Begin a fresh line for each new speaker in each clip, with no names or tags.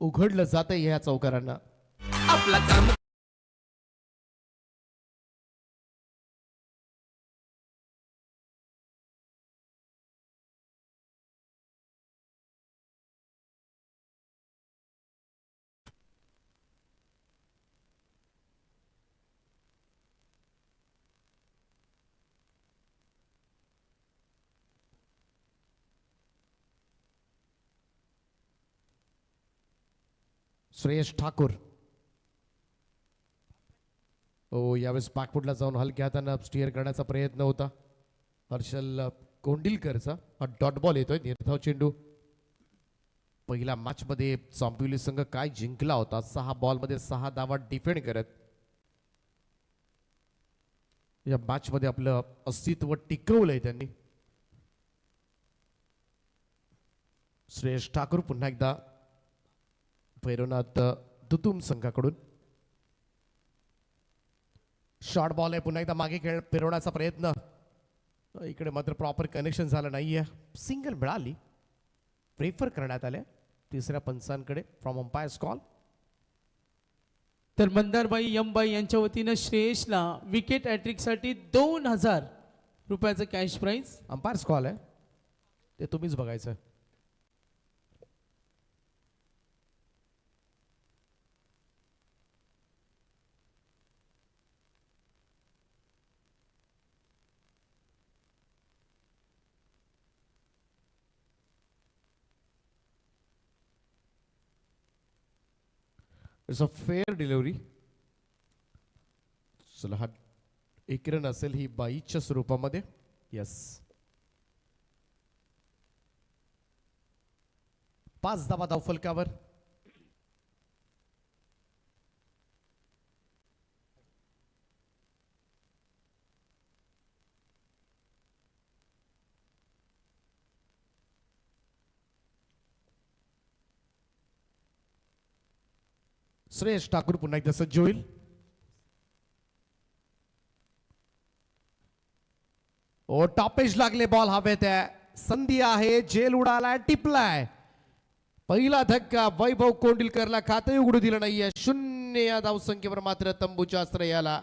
उघडलं जातं ह्या चौकारांना.
आपला काम
श्रेयस ठाकूर हो यावेळेस बॅकफुटला जाऊन हलक्या हातानं स्टिअर करण्याचा प्रयत्न होता हर्षल कोंडिलकरचा. हा डॉट बॉल येतोय निर्धाव चेंडू. पहिल्या मॅच मध्ये चांपिवली संघ काय जिंकला होता 6 बॉलमध्ये 6 धावा डिफेंड करत. या मॅच मध्ये आपलं अस्तित्व टिकवलंय त्यांनी. श्रेयस ठाकूर पुन्हा एकदा भैरवनाथ दुतुम संघाकडून शॉर्ट बॉल आहे. पुन्हा एकदा मागे खेळ फिरवण्याचा प्रयत्न. इकडे मात्र प्रॉपर कनेक्शन झालं नाहीये. सिंगल मिळाली प्रेफर करण्यात आले तिसऱ्या पंचांकडे फ्रॉम अंपायर्स कॉल.
तर मंदारबाई यमबाई यांच्या वतीनं श्रेयसला विकेट हॅट्रिकसाठी 2000 रुपयाचं कॅश प्राइज.
अंपायर्स कॉल आहे ते तुम्हीच बघायचं. It's a fair delivery. चला हा एक रन असेल ही बाईच्या स्वरूपामध्ये. यस 5 धावा धावफलकावर. श्रेयस ठाकूर पुन्हा एकदा सज्ज होईल. ओ टॉपेज लागले बॉल हवेत आहे. संधी आहे जेल उडालाय टिपलाय. पहिला धक्का वैभव कोंडिलकरला खाते उघडू दिलं नाहीये. 0 या धावसंख्येवर मात्र तंबूच्या आश्रयाला.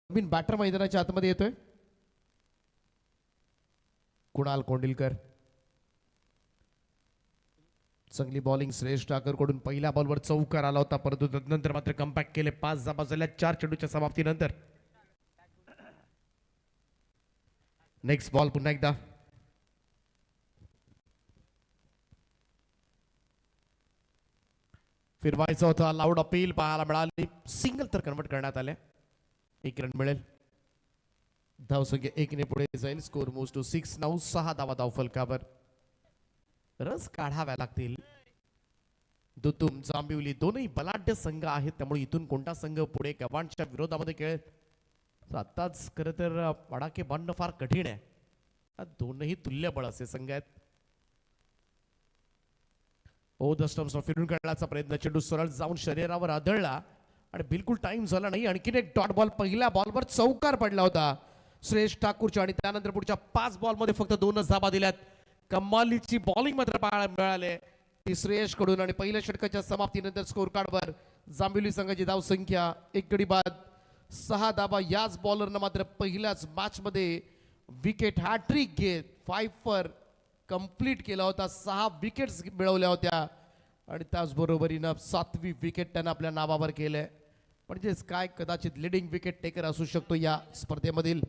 नवीन बॅटर मैदानाच्या आतमध्ये येतोय कुणाल कोंडिलकर. चांगली बॉलिंग श्रेयस ठाकूर कडून. पहिल्या बॉलवर चौकार आला होता परंतु त्यानंतर मात्र कमबॅक केले. 5 धावा झाल्या 4 चेंडूच्या समाप्तीनंतर. नेक्स्ट बॉल पुन्हा एकदा फिरवायचा होता. लाऊड अपील पाहायला मिळाली. सिंगल तर कन्वर्ट करण्यात आले. 1 रन मिळेल. धावसंख्या 1 ने पुढे जाईल. Score moves to 6. 9-6 धावा धावफलकावर. रस काढाव्या लागतील. दुतुम जांभिवली दोनही बलाढ्य संघ आहेत त्यामुळे इथून कोणता संघ पुढे गव्हाणच्या विरोधामध्ये खेळेल आताच खरं तर पडाके बांधणं फार कठीण आहे. दोनही तुल्यबळ असे संघ आहेत. ओ द स्टम्प्स फिरून काढण्याचा प्रयत्न. चेंडू सरळ जाऊन शरीरावर आदळला आणि बिलकुल टाइम झाला नाही. आणखीन एक डॉट बॉल. पहिल्या बॉलवर चौकार पडला होता श्रेयस ठाकूरच्या आणि त्यानंतर पुढच्या 5 बॉलमध्ये फक्त 2च धावा दिल्यात. कमालीची बॉलिंग मात्र पाहायला मिळाले ती श्रेयस कडून. आणि पहिल्या षटकाच्या समाप्तीनंतर स्कोर कार्डवर जांभिवली संघाची धावसंख्या 1 गडी बाद 6 धावा. याच बॉलरनं मात्र पहिल्याच मॅच मध्ये विकेट हॅट्रिक घेत 5 फॉर कंप्लीट केला होता. 6 विकेट्स मिळवल्या होत्या आणि त्याचबरोबरीनं 7वी विकेट त्यानं आपल्या नावावर केलंय. म्हणजेच काय कदाचित लिडिंग विकेट टेकर असू शकतो या स्पर्धेमधील.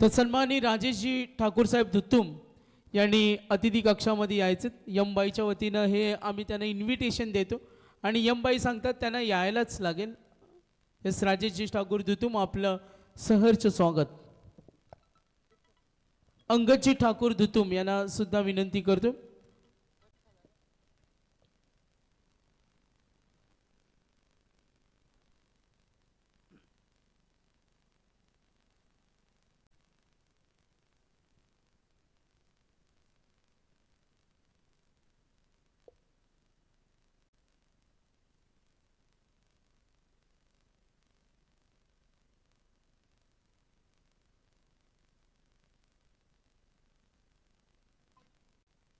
तर सन्माननीय राजेशजी ठाकूर साहेब दुत्तुम यांनी अतिथी कक्षामध्ये यायचं. यमबाईच्या वतीनं हे आम्ही त्यांना इन्व्हिटेशन देतो आणि यमबाई सांगतात त्यांना यायलाच लागेल. एस राजेशजी ठाकूर दुतुम आपलं सहर्ष स्वागत. अंगदजी ठाकूर दुतुम यांना सुद्धा विनंती करतो.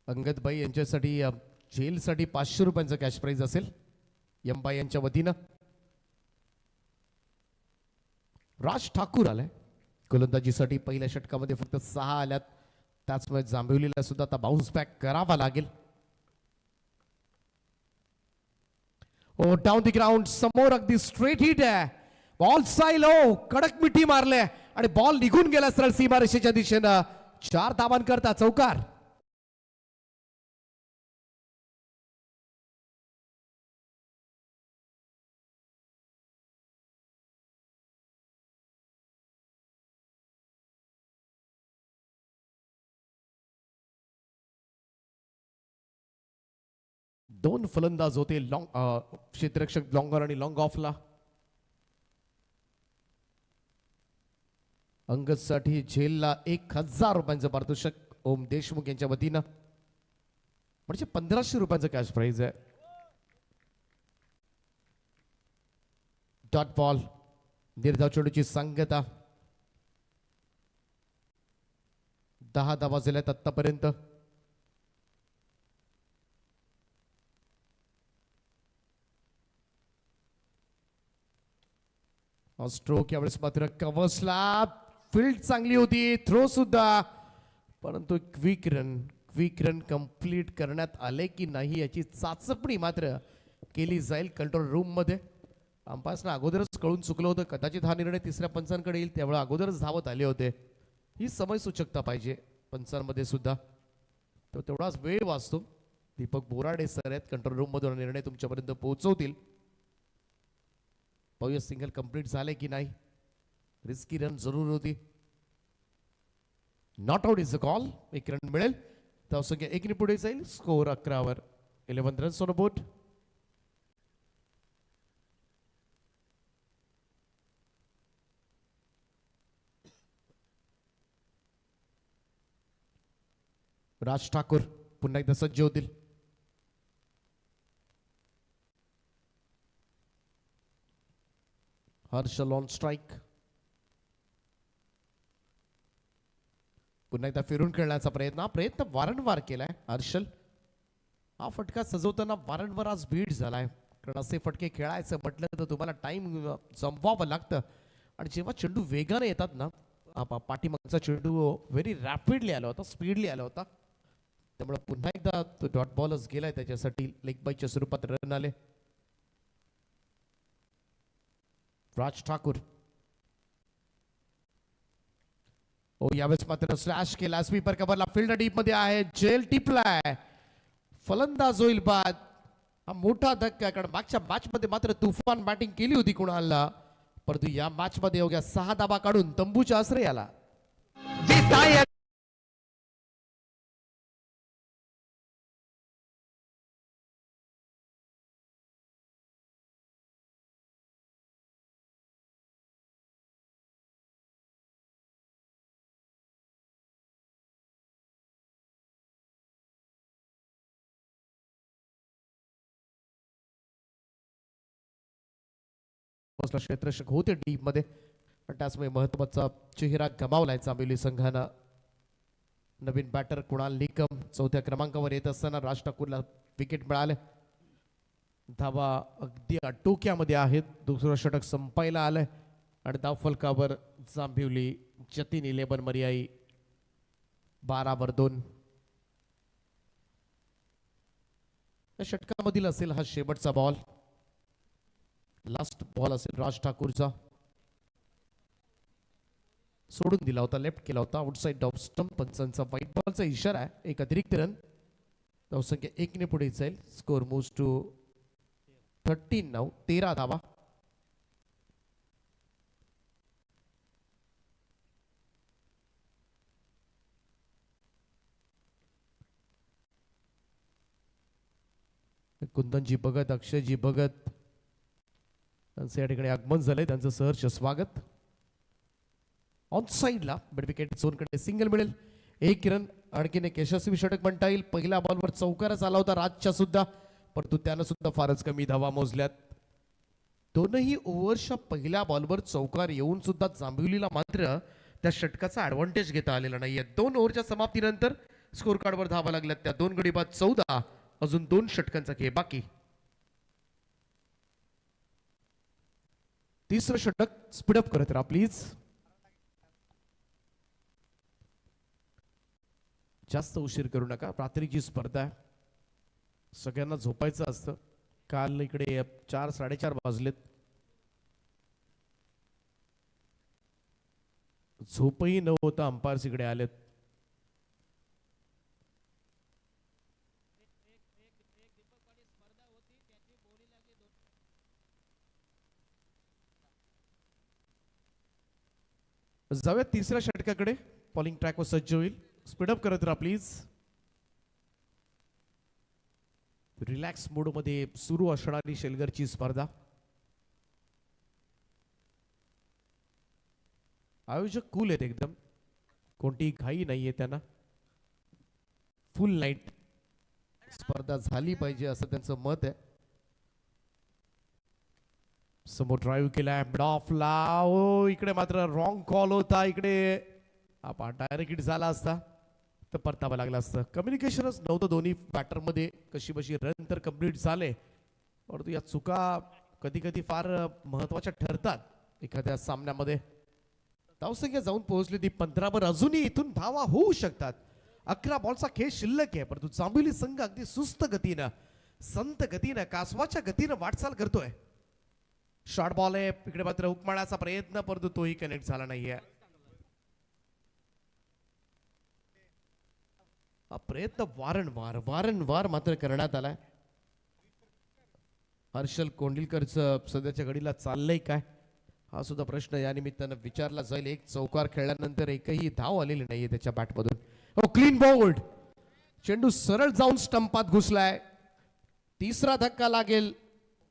अंगदबाई यांच्यासाठी जेलसाठी 500 रुपयांचं कॅश प्राइज असेल यमबाई यांच्या वतीनं. राज ठाकूर आलाय गोलंदाजीसाठी. पहिल्या षटकामध्ये फक्त 6 आल्यात. त्याचमुळे जांभिवलीला सुद्धा आता बाउन्स बॅक करावा लागेल. ओ डाऊन द ग्राउंड समोर अगदी स्ट्रेट हिट आहे. बॉल साईल ओ कडक मिठी मारले आणि बॉल निघून गेला सरळ सीमारेषेच्या दिशेनं. 4 धावांकरता चौकार. दोन फलंदाज होते लॉंग क्षेत्ररक्षक लॉंगर आणि लॉंग ऑफला. अंगदसाठी झेलला 1000 रुपयांचं पारितोषिक ओम देशमुख यांच्या वतीनं. म्हणजे 1500 रुपयांचं कॅश प्राइज आहे. डॉट बॉल निर्धाव चेंडूची सांगता. 10 धावा झाल्यात आतापर्यंत. स्ट्रोक यावेळेस मात्र कव्हर्सला. फील्ड चांगली होती, थ्रो सुद्धा, परंतु क्विक रन कंप्लीट करण्यात आले की नाही याची चाचपणी मात्र केली जाईल कंट्रोल रूम मध्ये. अंपायर्सना अगोदरच कळून चुकलं होतं. कदाचित हा निर्णय तिसऱ्या पंचांकडे येईल त्यावेळी अगोदरच धावत आले होते. ही समय सूचकता पाहिजे पंचांमध्ये सुद्धा, तर तेवढाच वेळ वाचतो. दीपक बोराडे सर आहेत कंट्रोल रूम मधून निर्णय तुमच्यापर्यंत पोहोचवतील. पाहूया सिंगल कंप्लीट झाले की नाही. रिस्की रन जरूर होती. Not out is a call. 1 run मिळेल. धावसंख्या 1 ने पुढे जाईल. स्कोर 11 वर 11 रन्स ऑन बोर्ड. राज ठाकूर पुन्हा एकदा सज्ज होतील. Harshal on strike. पुन्हा एकदा फिरून खेळण्याचा प्रयत्न वारंवार केलाय हर्षल. हा फटका सजवताना वारंवार आज बीट झालाय. कारण असे फटके खेळायचं म्हटलं तर तुम्हाला टाइम जमवावं लागतं. आणि जेव्हा चेंडू वेगाने येतात ना, पाठीमागचा चेंडू व्हेरी रॅपिडली आला होता, स्पीडली आला होता. त्यामुळे पुन्हा एकदा तो डॉट बॉलच गेलाय. त्याच्यासाठी लेग बायच्या स्वरूपात रन आले. राज ठाकूर ओ यावेळेस मात्र स्लॅश केला. स्वीपर कव्हरला. फील्ड डीप मध्ये आहे. जेल टिपलाय. फलंदाज होईल बाद. हा मोठा धक्का आहे, कारण मागच्या मॅच मध्ये मात्र तुफान बॅटिंग केली होती कुणालला, परंतु या मॅच मध्ये अवघ्या 6 धावा काढून तंबूच्या आश्रय आला. क्षेत्ररक्षक होते डीप मध्ये, पण त्याचमुळे महत्वाचा चेहरा गमावलाय जांभिवली संघानं. नवीन बॅटर कुणाल निकम 4थ्या क्रमांकावर येत असताना राज ठाकूरला विकेट मिळाले. धावा अगदी आटोक्यामध्ये आहेत. दुसरं षटक संपायला आलंय आणि धावफलकावर जांभिवली जतीन 11 मर्याई 12/2. या षटकामधील असेल हा शेवटचा बॉल. लास्ट बॉल असेल राज ठाकूरचा. सोडून दिला होता, लेफ्ट केला होता आउटसाइड ऑफ स्टंप. पंचांचा व्हाईट बॉलचा इशारा आहे. एक अतिरिक्त रन. धावसंख्या 1 ने पुढे जाईल. Score moves to 13 now. 13 धावा. कुंदनजी भगत, अक्षयजी भगत त्यांचं या ठिकाणी आगमन झालंय, त्यांचं सहर्ष स्वागत. ऑन साईडला मिड विकेट झोनकडे सिंगल मिळेल. एक रन, आणखीन एक यशस्वी षटक म्हणता येईल. पहिल्या बॉलवर चौकारच आला होता राजच्या सुद्धा, परंतु त्यानं सुद्धा फारच कमी धावा मोजल्यात. दोनही ओव्हरच्या पहिल्या बॉलवर चौकार येऊन सुद्धा जांभिवलीला मात्र त्या षटकाचा ऍडव्हान्टेज घेता आलेला नाहीये. 2 ओव्हरच्या समाप्तीनंतर स्कोर कार्डवर धावा लागल्यात त्या 2 गडी बाद 14. अजून 2 षटकांचा खेळ बाकी. तिसरं षटक स्पीडअप करत राहा प्लीज. जास्त उशीर करू नका, रात्रीची स्पर्धा आहे, सगळ्यांना झोपायचं असतं. काल इकडे 4 साडेचार वाजलेत, झोपही न होता अंपायर्स इकडे आलेत. जाऊया तिसऱ्या षटकाकडे. बॉलिंग ट्रॅकवर सज्ज होईल. स्पीडअप करत राहा प्लीज. रिलॅक्स मोड मध्ये सुरू असणारी शेलगरची स्पर्धा. आयोजक कूल आहेत एकदम, कोणतीही घाई नाहीये त्यांना. फुल नाईट स्पर्धा झाली पाहिजे असं त्यांचं मत आहे. समोर ड्राईव्ह केलाय मिड ऑफला. ओ इकडे मात्र रॉंग कॉल होता. इकडे आपण डायरेक्ट हिट झाला असता तर परतावा लागला असतं. कम्युनिकेशनच नव्हतं दोन्ही बॅटरमध्ये. कशी बशी रन तर कम्प्लीट झाले, परंतु या चुका कधी कधी फार महत्वाच्या ठरतात एखाद्या सामन्यामध्ये. धावसंख्या जाऊन पोहोचली ती 15 अजूनही इथून धावा होऊ शकतात. 11 बॉलचा खेळ शिल्लक आहे, परंतु जांभिवली संघ अगदी सुस्त गतीनं, संत गतीनं, कासवाच्या गतीनं वाटचाल करतोय. शॉर्ट बॉल आहे, इकडे मात्र हुकमाळाचा प्रयत्न, परंतु तोही कनेक्ट झाला नाहीये. हा प्रयत्न वारंवार मात्र करण्यात आलाय. हर्षल कोंडिलकरचं सध्याच्या घडीला चाललंय काय, हा सुद्धा प्रश्न या निमित्तानं विचारला जाईल. एक चौकार खेळल्यानंतर एकही धाव आलेली नाहीये त्याच्या बॅटमधून. हो क्लीन बोल्ड, चेंडू सरळ जाऊन स्टंपात घुसलाय. तिसरा धक्का लागेल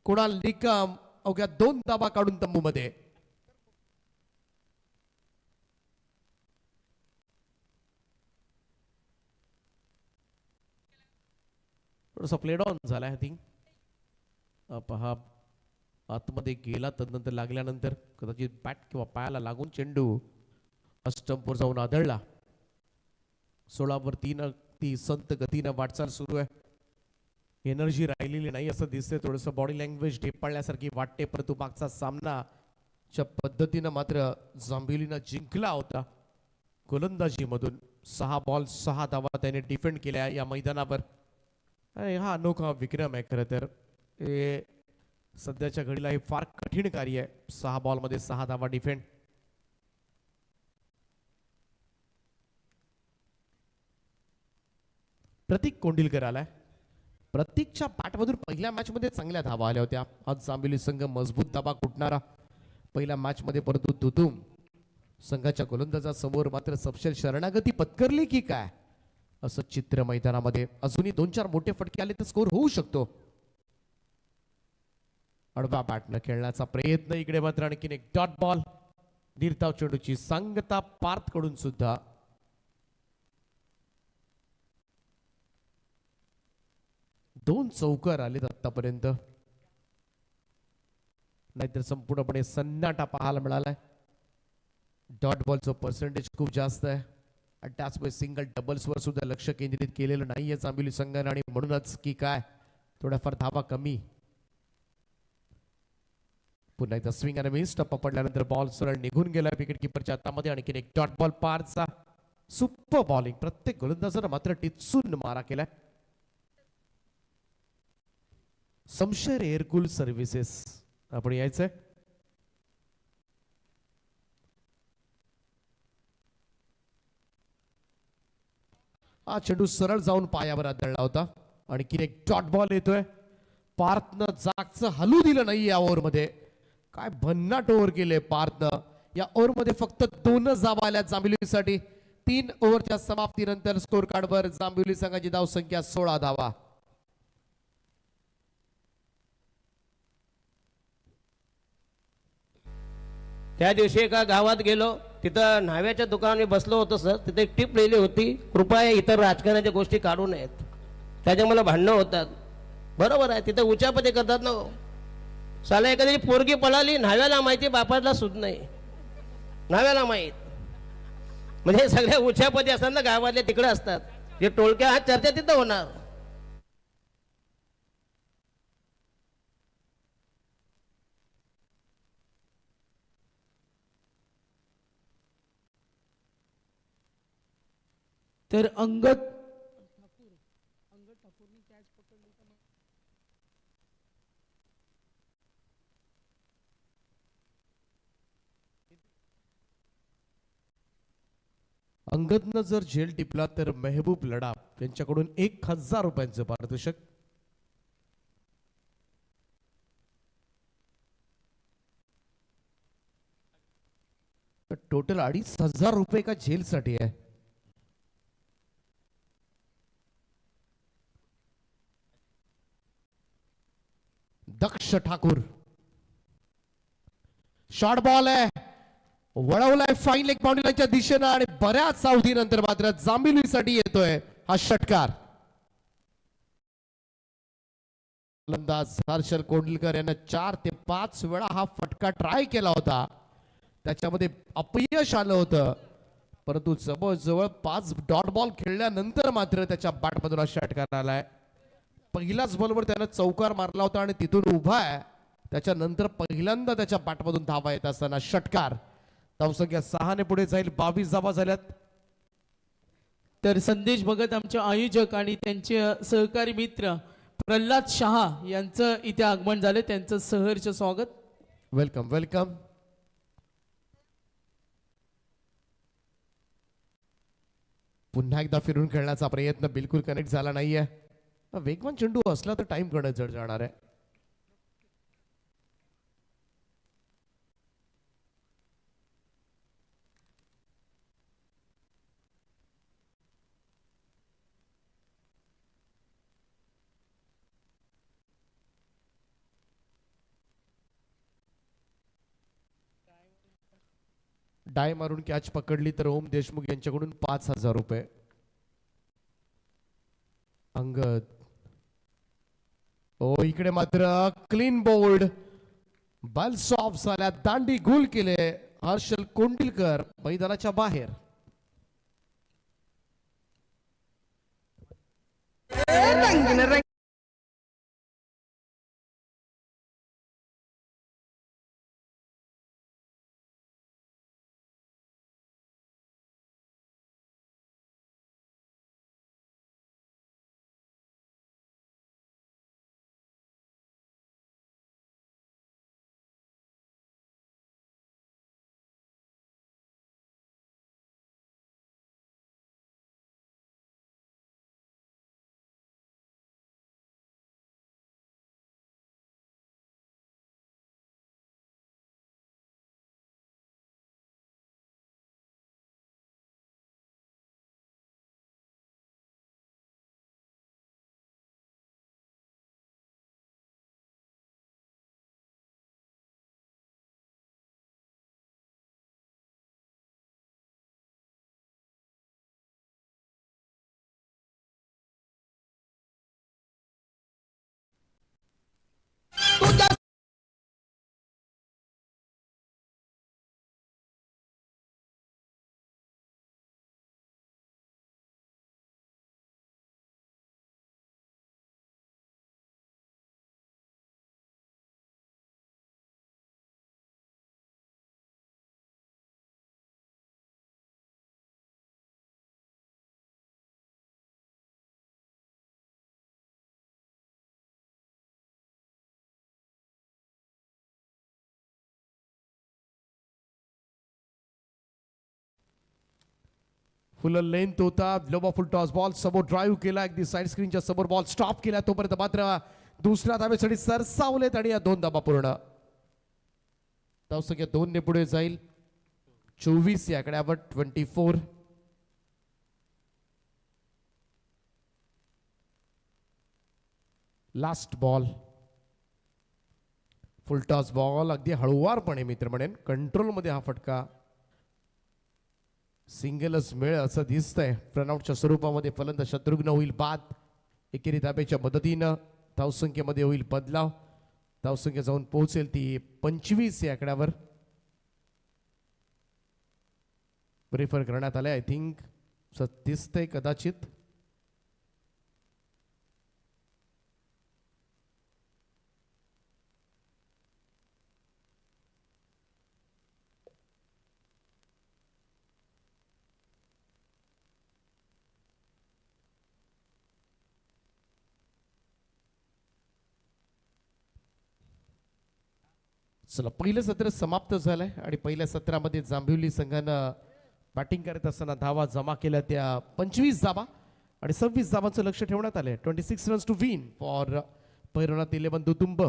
कुणाल निकम अवघ्या 2 धावा काढून तंबूमध्ये. थोडासा प्लेड ऑन झाला आय थिंक. पहा आतमध्ये गेला, तदनंतर लागल्यानंतर कदाचित बॅट किंवा पायाला लागून चेंडू स्टंपवर जाऊन आदळला. 16 3 ती संत गतीनं वाटचाल सुरू आहे. एनर्जी राहिलेली नाही असं दिसतंय. थोडंसं बॉडी लँग्वेज ढेपाळल्यासारखी वाटते, परंतु मागचा सामनाच्या पद्धतीनं मात्र जांभिवलीनं जिंकला होता. गोलंदाजीमधून 6 बॉल 6 धावा त्याने डिफेंड केल्या या मैदानावर. हा अनोखा विक्रम आहे खरं तर. हे सध्याच्या घडीला हे फार कठीण कार्य आहे, 6 बॉलमध्ये 6 धावा डिफेंड. प्रतीक कोंडिलकर आलाय. प्रतीकच्या बॅटमधून पहिल्या मॅच मध्ये चांगल्या धावा आल्या होत्या. आज जांभिवली संघ मजबूत धावा कुटणारा पहिल्या मॅच मध्ये, परंतु दुतुम संघाच्या गोलंदाजासमोर मात्र सपशेल शरणागती पत्करली की काय असं चित्र मैदानामध्ये. अजूनही 2-4 मोठे फटके आले तर स्कोर होऊ शकतो. अडवा बॅटनं खेळण्याचा प्रयत्न. इकडे मात्र आणखीन एक डॉट बॉल. निर्धाव चेंडूची सांगता पार्थ कडून सुद्धा. दोन चौकार आलेत आतापर्यंत, नाहीतर संपूर्णपणे सन्नाटा पाहायला मिळालाय. डॉट बॉलचं पर्सेंटेज खूप जास्त आहे आणि त्याचमुळे सिंगल डबल्सवर सुद्धा लक्ष केंद्रित केलेलं नाहीये जांभिवली संघाने, आणि म्हणूनच की काय थोड्याफार धावा कमी. पुन्हा एकदा स्विंग आणि मिस. टप्पा पडल्यानंतर बॉल सरळ निघून गेला विकेट किपरच्या हातामध्ये. आणखीन एक dot ball Parcha. Super bowling. प्रत्येक गोलंदाजानं मात्र टिचून मारा केलाय. समशेर एअरकूल सर्व्हिसेस आपण यायचंय. हा चेंडू सरळ जाऊन पायावर आदळला होता. आणखीन एक डॉट बॉल येतोय. पार्थनं जागचं हलू दिलं नाही या ओव्हर मध्ये. काय भन्नाट ओव्हर केले पार्थनं. या ओव्हर मध्ये फक्त 2 धावा आल्या जांभिवलीसाठी. 3 ओव्हरच्या समाप्तीनंतर स्कोर कार्डवर जांभिवली संघाची धावसंख्या 16 धावा.
त्या दिवशी एका गावात गेलो, तिथं न्हाव्याच्या दुकानात बसलो होतो सर. तिथे एक टीप लिहिली होती, कृपया इतर राजकारणाच्या गोष्टी काढू नयेत. त्याच्या मला भांडणं होतात. बरोबर आहे, तिथं उचापती करतात ना हो. साला एखादी पोरगी पळाली, न्हाव्याला माहिती, बापाला सुद्ध नाही, न्हाव्याला माहीत. म्हणजे सगळ्या उचापती असतात ना गावातले तिकडे असतात. जे टोळक्या हा चर्चा तिथं होणार.
तर अंगद
अंगदनं जर झेल टिपला तर मेहबूब लडाप यांच्याकडून 1000 रुपयांचं पारितोषिक. टोटल 2500 रुपये का झेलसाठी आहे. दक्ष ठाकूर शॉर्ट बॉल आहे, वळवलाय फाईन लेग बाउंड्रीच्या दिशेनं आणि बऱ्याच सावधीनंतर मात्र जांभिलीसाठी येतोय हा षटकार. फलंदाज हर्षल कोंडलकर यानं 4 ते 5 वेळा हा फटका ट्राय केला होता, त्याच्यामध्ये अपयश आलं होतं. परंतु जवळजवळ 5 डॉट बॉल खेळल्यानंतर मात्र त्याच्या बॅटमधून हा षटकार आलाय. पहिल्याच बॉलवर त्यानं चौकार मारला होता आणि तिथून उभा आहे. त्याच्यानंतर पहिल्यांदा त्याच्या बॅटमधून धावा येत असताना षटकार. धावसंख्या 6 ने पुढे जाईल. 22 धावा झाल्यात.
तर संदेश भगत आमचे आयोजक आणि त्यांचे सहकारी मित्र प्रल्हाद शहा यांचं इथे आगमन झाले. त्यांचं सहर्ष स्वागत.
Welcome welcome. पुन्हा एकदा फिरून खेळण्याचा प्रयत्न बिलकुल कनेक्ट झाला नाहीये. वेगवान चेंडू असला तर टाइम करणं जड जाणार आहे. डाय मारून कॅच पकडली तर ओम देशमुख यांच्याकडून 5000 रुपये. अंगद ओ इकडे मात्र क्लीन बोल्ड. बॉल सॉफ्ट झाल्या, दांडी गुल केले. हर्षल कोंडलकर मैदानाच्या बाहेर. फुल लेंथ होता. लोबा फुल टॉस बॉल समोर ड्राईव्ह केला, अगदी साईड स्क्रीनच्या समोर बॉल स्टॉप केला. तोपर्यंत मात्र दुसऱ्या धावेसाठी सरसावलेत आणि या 2 धावा पूर्ण. धावसंख्या 2 ने पुढे जाईल. 24 या आकड्यावर 24. लास्ट बॉल फुल टॉस बॉल अगदी हळुवारपणे मित्र म्हणेन कंट्रोलमध्ये हा फटका सिंगलच मिळ असं दिसतंय. रनआउटच्या स्वरूपामध्ये फलंदाज शत्रुघ्न होईल बाद. एकेरी धाब्याच्या मदतीनं धावसंख्येमध्ये होईल बदलाव. धावसंख्या जाऊन पोहोचेल ती 25 या आकड्यावर. प्रिफर करण्यात आले आय थिंक दिसतंय कदाचित. चला पहिलं सत्र समाप्त झालंय आणि पहिल्या सत्रामध्ये जांभिवली संघानं बॅटिंग करत असताना धावा जमा केल्या त्या 25 धावा आणि 26 धावांचं लक्ष ठेवण्यात आलंय. 26 रन्स टू विन फॉर पैरवनाथ 11 दुतुंब.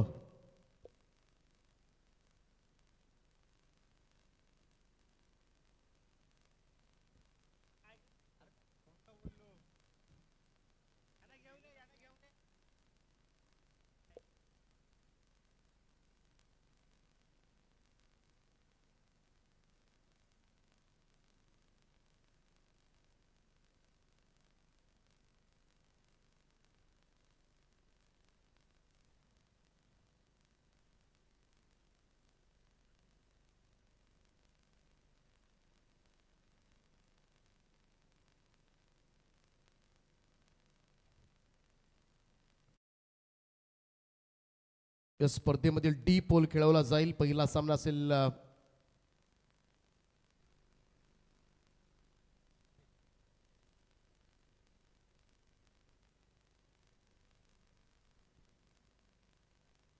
या स्पर्धेमधील डी पोल खेळवला जाईल. पहिला सामना असेल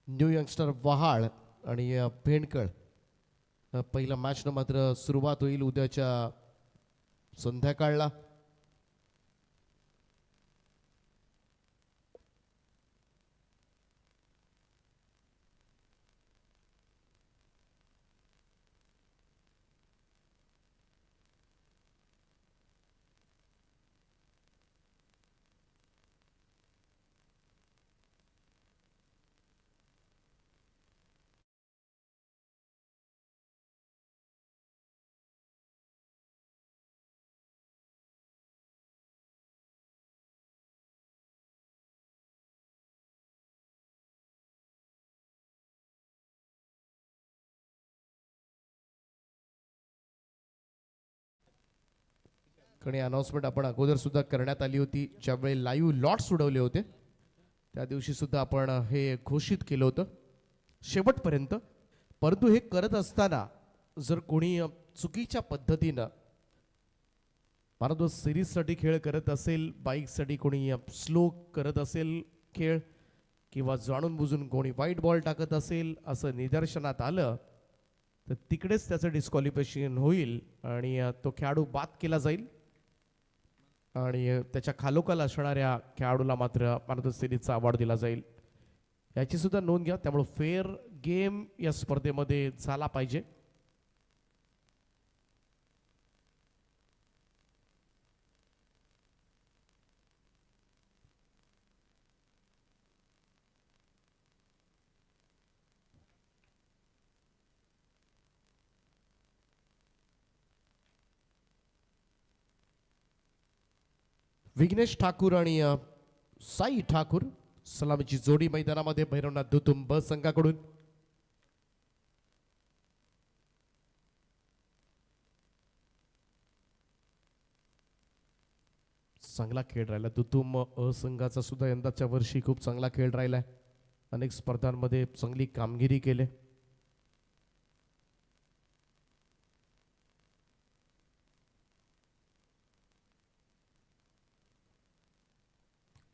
न्यू यंगस्टर वहाळ आणि भेंडकळ. पहिला मॅचनं मात्र सुरुवात होईल उद्याच्या संध्याकाळला. आणि अनाउन्समेंट आपण अगोदर सुद्धा करण्यात आली होती ज्यावेळी लाईव्ह लॉट्स उडवले होते त्या दिवशी सुद्धा आपण हे घोषित केलं होतं शेवटपर्यंत. परंतु हे करत असताना जर कोणी चुकीच्या पद्धतीनं भारत सिरीजसाठी खेळ करत असेल, बाईकसाठी कोणी स्लो करत असेल खेळ किंवा जाणून बुजून कोणी वाईट बॉल टाकत असेल असं निदर्शनात आलं तर तिकडेच त्याचं डिस्क्वालिफिकेशन होईल आणि तो खेळाडू बाद केला जाईल आणि त्याच्या खालोखाल असणाऱ्या खेळाडूला मात्र भारत सिरीजचा अवॉर्ड दिला जाईल. याची सुद्धा नोंद घ्या. त्यामुळे फेअर गेम या स्पर्धेमध्ये झाला पाहिजे. विघ्नेश ठाकूर आणि साई ठाकूर सलामीची जोडी मैदानामध्ये भैरवनाथ दुतुंब संघाकडून. चांगला खेळ राहिला दुतुंब संघाचा सुद्धा यंदाच्या वर्षी खूप चांगला खेळ राहिलाय. अनेक स्पर्धांमध्ये चांगली कामगिरी केली.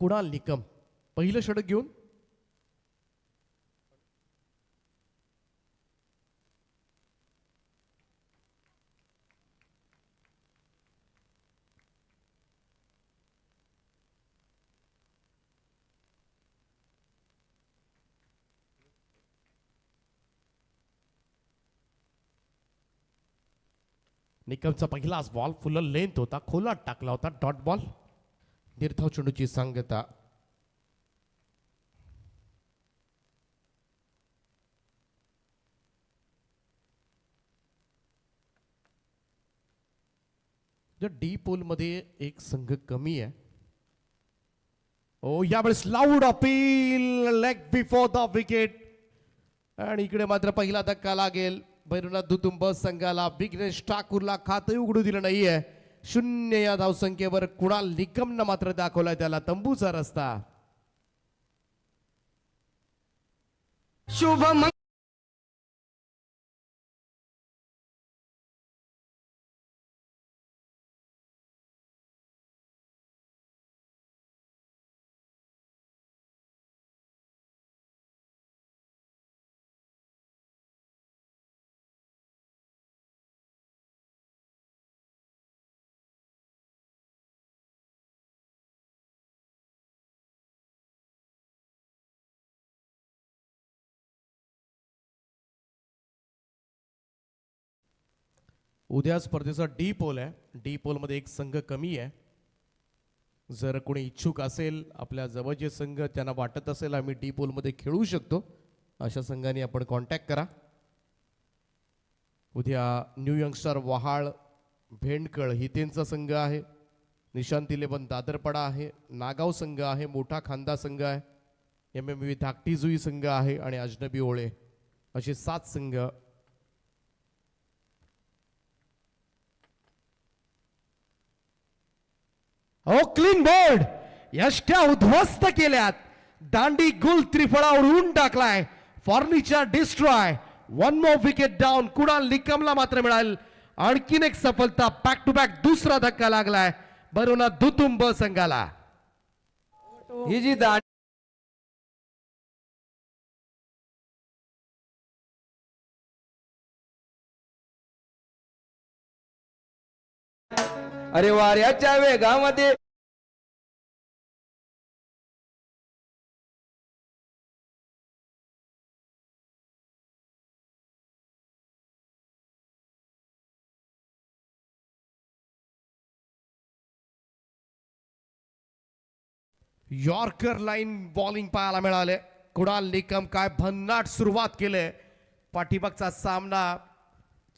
कुणाल निकम पहिलं षटक घेऊन निकमचा पहिलाच बॉल फुल लेंथ होता, खोलात टाकला होता, डॉट बॉल. निर्धाव चेंडूची सांगता. डी पोल मध्ये एक संघ कमी आहे. ओ यावेळेस loud appeal leg before the wicket आणि इकडे मात्र पहिला धक्का लागेल भैरवनाथ दुतुंब संघाला. विघ्नेश ठाकूरला खाते उघडू दिलं नाहीये. 0 या धावसंख्येवर कुणाल निकमनं मात्र दाखवलाय त्याला तंबूचा रस्ता.
शुभ
उद्या स्पर्धेचा डी पोल आहे. डी पोल मध्ये एक संघ कमी आहे. जर कोणी इच्छुक असेल आपल्या जवळचे संघ त्यांना वाटत असेल आम्ही डी पोल मध्ये खेळू शकतो अशा संघाने आपण कॉन्टॅक्ट करा. उद्या न्यू यंगस्टर वहाळ भेंडकळ हितेंचा संघ आहे. निशांत 11 दादरपडा आहे. नागाव संघ आहे. मोठा खांदा संघ आहे. MMV धाकटी जुई संघ आहे आणि अजनबी ओळे असे 7 संघ. ओ क्लीन बोल्ड यष्ट्या उद्ध्वस्त केल्यात. दांडी गुल त्रिफळा उडवून टाकलाय. Furniture destroy. 1 more wicket down. Kunal निकमला मात्र मिळाल आणखीन एक सफलता. बॅक टू बॅक दुसरा धक्का लागलाय भैरवनाथ दुतुंब संघाला.
ही जी दांडी अरे वाऱ्याच्या वेगामध्ये
यॉर्कर लाईन बॉलिंग पाहायला मिळाले. कुणाल निकम काय भन्नाट सुरुवात केले. पाठीमागचा सामना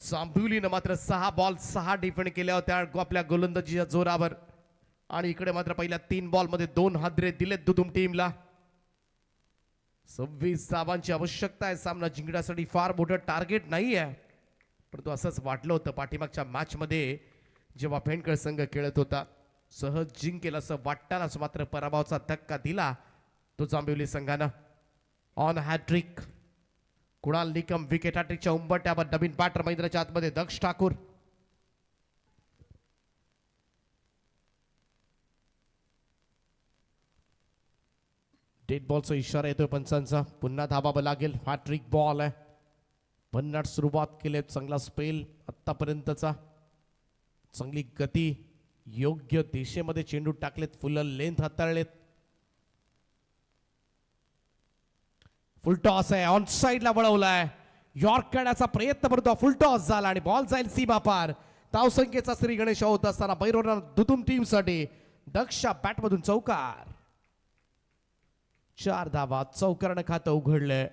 जांभिवलीनं मात्र 6 बॉल 6 डिफेंड केल्या होत्या आपल्या गोलंदाजीच्या जोरावर आणि इकडे मात्र पहिल्या 3 बॉल मध्ये 2 हादरे दिलेत दुतुंब टीमला. 26 धावांची आवश्यकता आहे सामना जिंकण्यासाठी. फार मोठं टार्गेट नाही आहे परंतु असंच वाटलं होतं पाठीमागच्या मॅच मध्ये जेव्हा भेंडकळ संघ खेळत होता. सहज जिंकेल असं वाटतानाच मात्र पराभवाचा धक्का दिला तो जांभिवली संघानं. On hat-trick Kunal Nikam wicket हॅट्रिकच्या उंबरट्यावर. नवीन बॅटर मैदानाच्या आतमध्ये दक्ष ठाकूर. डेड बॉलचा इशारा येतोय पंचांचा. पुन्हा धाबावं लागेल. हॅट्रिक बॉल आहे. भन्नाट सुरुवात केली. चांगला स्पेल आतापर्यंतचा. चांगली गती. योग्य दिशेमध्ये चेंडू टाकलेत. फुल लेंथ हाताळलेत. फुल टॉस आहे. ऑन साइडला वळवलाय. यॉर्क करण्याचा प्रयत्न करतो. फुल टॉस झाला आणि बॉल जाईल सीमा पार. धावसंख्येचा श्री गणेश होत असताना भैरवनाथ दुतुंब टीम साठी दक्षा बॅट मधून चौकार. 4 धावा. चौकारानं खातं उघडलंय.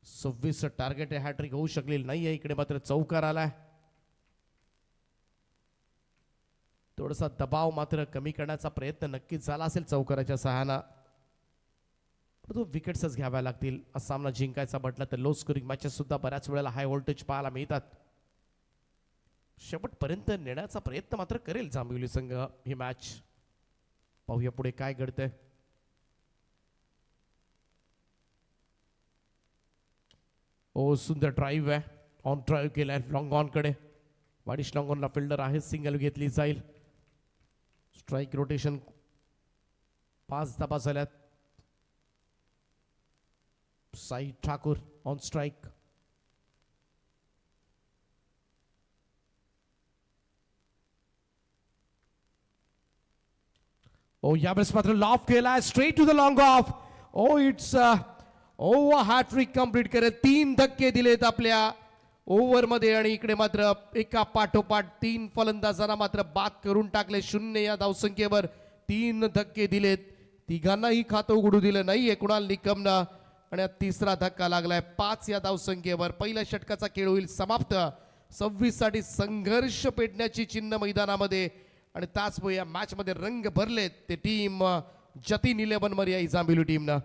26 टार्गेट आहे. हॅट्रिक होऊ शकलेली नाहीये. इकडे मात्र चौकार आलाय. थोडासा दबाव मात्र कमी करण्याचा प्रयत्न नक्कीच झाला असेल चौकाराच्या सहाय्यानं. परंतु विकेट्सच घ्याव्या लागतील. सामना जिंकायचा म्हटलं तर लो स्कोरिंग मॅचेस सुद्धा बऱ्याच वेळेला हाय व्होल्टेज पाहायला मिळतात. शेवटपर्यंत नेण्याचा प्रयत्न मात्र करेल जांभिवली संघ ही मॅच. पाहूया पुढे काय घडतंय. ओ सुंदर ड्राईव्ह आहे. ऑन ड्राईव्ह केलाय लॉंग ऑन कडे. वाडिश लॉंग ऑनला फिल्डर आहे. सिंगल घेतली जाईल. स्ट्राईक रोटेशन 5 धाबा झाल्यात. Sai Thakur on strike. ओ यावेळेस मात्र लॉफ केलाय. Straight to the long off. Oh it's oh hat-trick complete करत 3 धक्के दिलेत आपल्या ओव्हर मध्ये आणि इकडे मात्र एका पाठोपाठ 3 फलंदाजांना मात्र बाद करून टाकले. 0 या धावसंख्येवर 3 धक्के दिलेत. तिघांनाही खातं उघडू दिलं नाहीये कुणाल निकमनं आणि तिसरा धक्का लागलाय. 5 या धावसंख्येवर पहिल्या षटकाचा खेळ होईल समाप्त. 26 साठी संघर्ष पेटण्याची चिन्ह मैदानामध्ये आणि त्याचमुळे या मॅच मध्ये रंग भरलेत ते टीम जतीन 11 मरिया इजांबिलू टीमनं.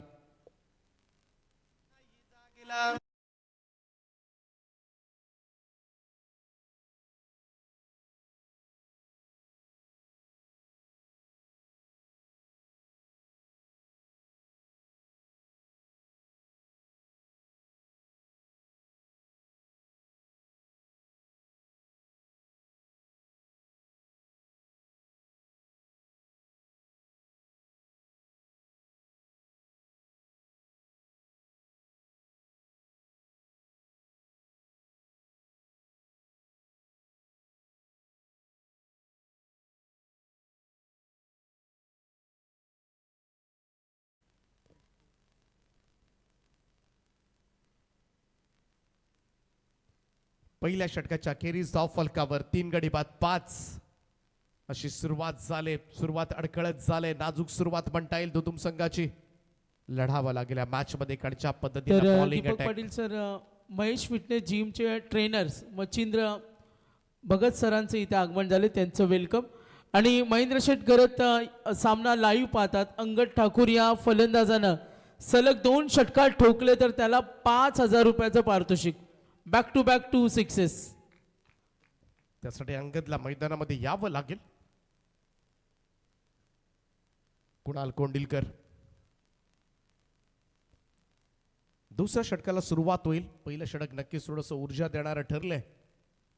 पहिल्या षटकाच्या अखेरीस धाव फलकावर 3 गडी बाद 5 अशी सुरुवात अडखळत झाले. नाजूक सुरुवात म्हणता येईल दुतुम संघाची. लढावा लागेल या मॅच मध्ये कडच्या पद्धतीने
तर
bowling
Deepak
attack.
Patil sir, Mahesh fitness जिमचे ट्रेनर्स मच्छिंद्र भगत सरांचं इथे आगमन झाले, त्यांचं वेलकम. आणि महेंद्र शेठ गरत सामना लाईव्ह पाहतात. अंगद ठाकूर या फलंदाजानं सलग 2 षटकार ठोकले तर त्याला 5,000 रुपयाचं पारितोषिक. Back to back 2 sixes.
त्यासाठी अंगदला मैदानामध्ये यावं लागेल. कुणाल कोंडिलकर. दुसऱ्या षटकाला सुरुवात होईल. पहिलं षटक नक्कीच थोडंसं ऊर्जा देणारं ठरलंय.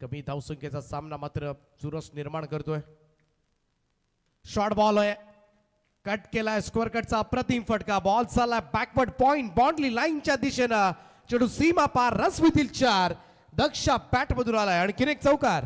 कमी धावसंख्येचा सामना मात्र चुरस निर्माण करतोय. शॉर्ट बॉल आहे, कट केलाय. स्क्वेअर कटचा अप्रतिम फटका. बॉल चाललाय बॅकवर्ड पॉइंट बाउंड्री लाईनच्या दिशेनं. चेंडू सीमा पार रसवितील 4. दक्षा बॅट मधून आलाय. आणखीन एक चौकार.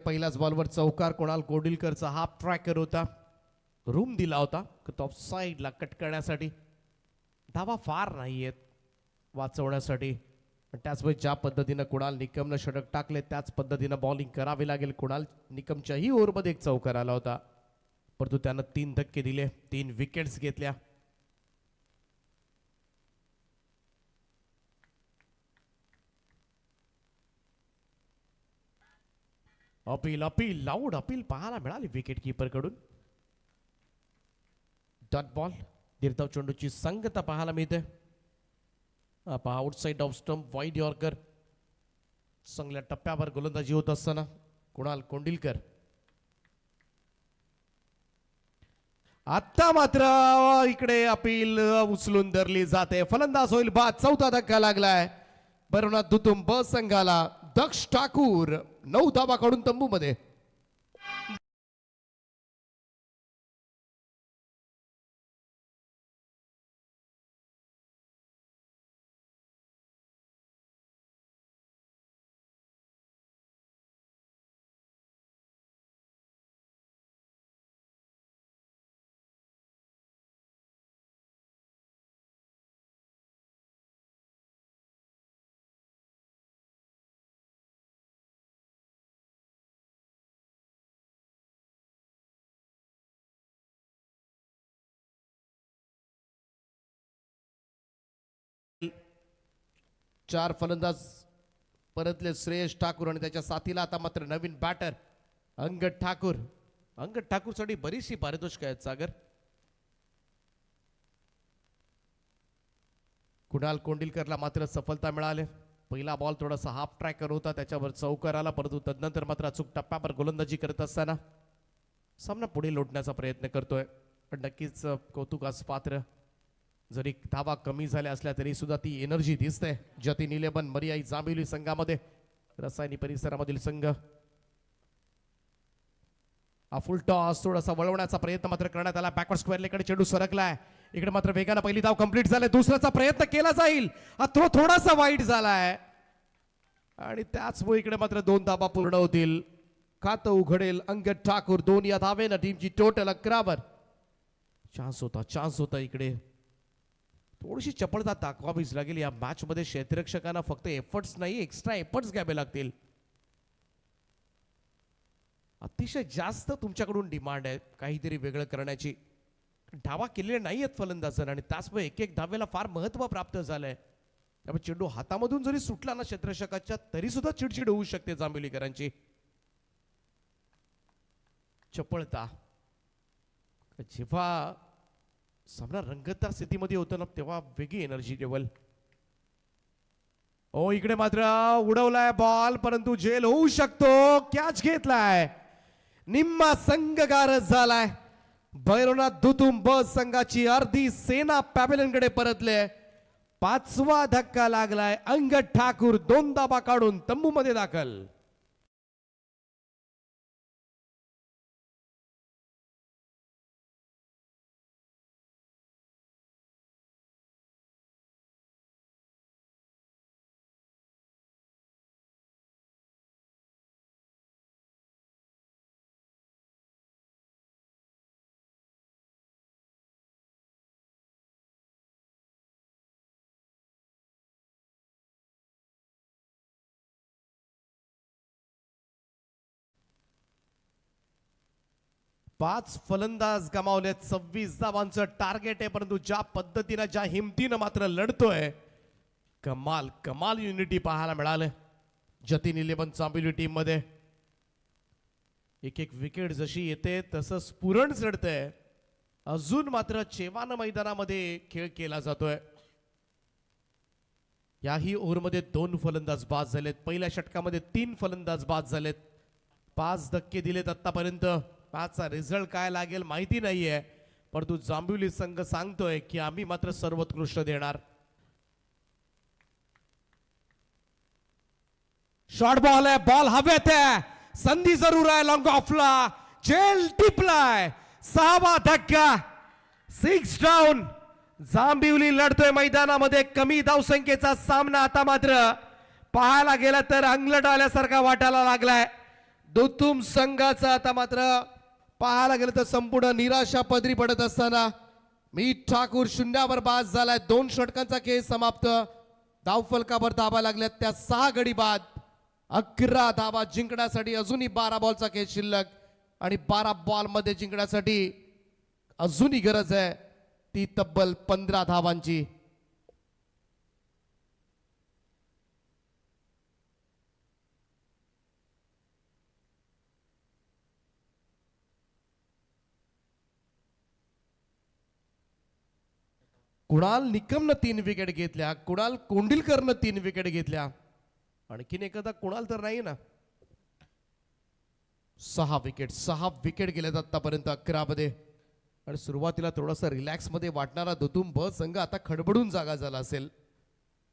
पहिल्याच बॉलवर चौकार. कुणाल कोंडिलकरचा हाफ ट्रॅकर होता, रूम दिला होता टॉप साईडला कट करण्यासाठी. धावा फार नाहीयेत वाचवण्यासाठी. त्याचवेळी ज्या पद्धतीनं कुणाल निकमनं षटक टाकले त्याच पद्धतीनं बॉलिंग करावी लागेल. कुणाल निकमच्याही ओव्हरमध्ये एक चौकार आला होता, परंतु त्यानं 3 धक्के दिले, 3 विकेट्स घेतल्या. अपील लाऊड अपील पाहायला मिळाली विकेट किपर कडून. Dot ball. दीर्घ चेंडूची संगता पाहायला मिळते. Outside off stump wide yorker. चांगल्या टप्प्यावर गोलंदाजी होत असताना कुणाल कोंडिलकर. आता मात्र इकडे अपील उचलून धरली जाते. फलंदाज होईल बाद. 4था धक्का लागलाय बरोनाथ दुतुम ब संघाला. दक्ष ठाकूर 9 धावा काढून तंबू मध्ये. चार फलंदाज परतले. श्रेयस ठाकूर आणि त्याच्या साथीला आता मात्र नवीन बॅटर अंगद ठाकूर. अंगद ठाकूर साठी बरीचशी पारितोषिक आहेत सागर. कुणाल कोंडिलकरला मात्र सफलता मिळाली. पहिला बॉल थोडासा हाफ ट्रॅकर होता, त्याच्यावर चौकार आला, परंतु तदनंतर मात्र अचूक टप्प्यावर गोलंदाजी करत असताना सामना पुढे लोटण्याचा प्रयत्न करतोय. पण नक्कीच कौतुकास पात्र. जरी धावा कमी झाल्या असल्या तरी सुद्धा ती एनर्जी दिसते जतीन 11 मरिया इजांबिलू संघामध्ये. रसायनी परिसरामधील संघ. फुल टॉस थोडासा वळवण्याचा प्रयत्न मात्र करण्यात आला. बॅकवर्ड स्क्वेअर लेकडे चेंडू सरकलाय. इकडे मात्र वेगाने पहिली धाव कंप्लीट झाली. दुसऱ्याचा प्रयत्न केला जाईल. तो थोडासा वाईट झालाय आणि त्याचमुळे इकडे मात्र 2 धावा पूर्ण होतील. खातं उघडेल अंगद ठाकूर. 2 या धावेनं टीमची टोटल 11 वर. चान्स होता इकडे. थोडीशी चपळता दाखवावीच लागेल या मॅच मध्ये. क्षेत्ररक्षकांना फक्त एफर्ट्स नाही, एक्स्ट्रा एफर्ट्स घ्यावे लागतील. अतिशय जास्त तुमच्याकडून डिमांड आहे काहीतरी वेगळं करण्याची. धावा केलेल्या नाही आहेत फलंदाजांना आणि त्याचमुळे एक एक धावेला फार महत्व प्राप्त झालंय. त्यामुळे चेंडू हातामधून जरी सुटला ना क्षेत्ररक्षकाच्या तरी सुद्धा चिडचिड होऊ शकते जांभिवलीकरांची. चपळता. जेव्हा सामना रंगतदार स्थितीमध्ये होतो ना तेव्हा वेगळी एनर्जी लेवल. ओ इकडे मात्र उडवलाय बॉल परंतु जेल होऊ शकतो. कॅच घेतलाय. निम्मा संघ गारज झालाय. भैरवनाथ दुतुम ब संघाची अर्धी सेना पॅव्हेलियनकडे परतले. 5वा धक्का लागलाय. अंगद ठाकूर 2 धावा काढून तंबूमध्ये दाखल. पाच फलंदाज गमावलेत. 26 धावांचं टार्गेट आहे परंतु ज्या पद्धतीनं ज्या हिमतीनं मात्र लढतोय कमाल कमाल युनिटी पाहायला मिळालं जतीन 11 चांबिवली टीम मध्ये. एक एक विकेट जशी येते तसं स्फुरण चढतंय. अजून मात्र चेवान मैदानामध्ये खेळ केला जातोय. याही ओव्हरमध्ये 2 फलंदाज बाद झालेत. पहिल्या षटकामध्ये 3 फलंदाज बाद झालेत. 5 धक्के दिलेत आतापर्यंत. आजचा रिझल्ट काय लागेल माहिती नाहीये परंतु जांभिवली संघ सांगतोय की आम्ही मात्र सर्वोत्कृष्ट देणार. शॉर्ट बॉल आहे. बॉल हवेत आहे. संधी जरूर आहे. Long ऑफला gel टिपलाय. 6वा धक्का. 6 डाऊन. जांभिवली लढतोय मैदानामध्ये. कमी धावसंख्येचा सामना आता मात्र पाहायला गेला तर अंगलट आल्यासारखा वाटायला लागलाय. दुतुम संघाचा आता मात्र पाहायला गेलं तर संपूर्ण निराशा पदरी पडत असताना मीत ठाकूर 0वर बाद झालाय. 2 षटकांचा खेळ समाप्त. धावफलकावर धावा लागल्यात त्या 6 गडी बाद. 11 धावा जिंकण्यासाठी अजूनही 12 बॉलचा खेळ शिल्लक आणि 12 बॉल मध्ये जिंकण्यासाठी अजूनही गरज आहे ती तब्बल 15 धावांची. कुणाल निकमनं 3 विकेट घेतल्या. कुणाल कोंडिलकरनं 3 विकेट घेतल्या. आणखीन एखादा कुणाल तर नाही ना. 6 विकेट गेल्यात आतापर्यंत 11 मध्ये. आणि सुरुवातीला थोडासा रिलॅक्स मध्ये वाटणारा दुतुम ब संघ आता खडबडून जागा झाला असेल.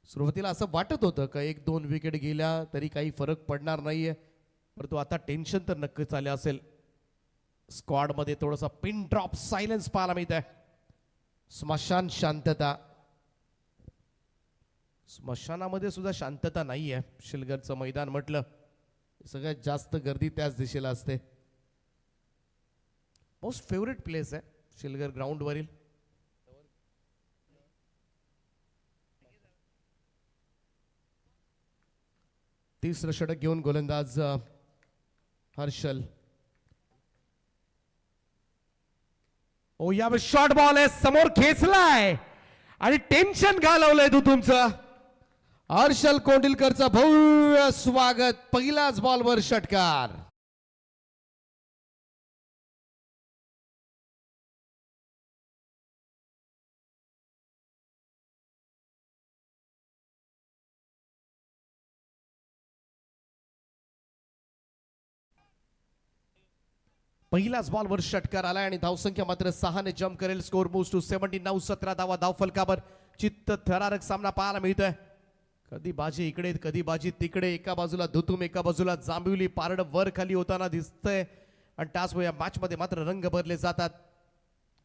सुरुवातीला असं वाटत होतं का 1-2 विकेट गेल्या तरी काही फरक पडणार नाहीये परंतु आता टेन्शन तर नक्कीच आले असेल. स्क्वॉड मध्ये थोडासा पिन ड्रॉप सायलेन्स पाहायला मिळत आहे. स्मशान शांतता. स्मशानामध्ये सुद्धा शांतता नाहीये. शिलगरचं मैदान म्हटलं सगळ्यात जास्त गर्दी त्याच दिशेला असते. मोस्ट फेवरेट प्लेस आहे शिलगर ग्राउंड वरील. तिसरं षटक घेऊन गोलंदाज हर्षल. ओ यावर शॉर्ट बॉल आहे. समोर खेचलाय आणि टेन्शन घालवलंय तू तुमचं. हर्षल कोंडिलकरचं भव्य स्वागत. पहिल्याच बॉलवर षटकार. पहिल्याच बॉलवर षटकार आलाय आणि धावसंख्या मात्र 6 ने जम्प करेल. Score moves to 79. 17 धावा धावफलकावर. चित्त थरारक सामना पाहायला मिळतोय. कधी बाजी इकडे कधी बाजी तिकडे. एका बाजूला दुतुम एका बाजूला जांभिवली. पारड वर खाली होताना दिसतंय आणि त्याचमुळे या मॅच मध्ये मात्र रंग भरले जातात.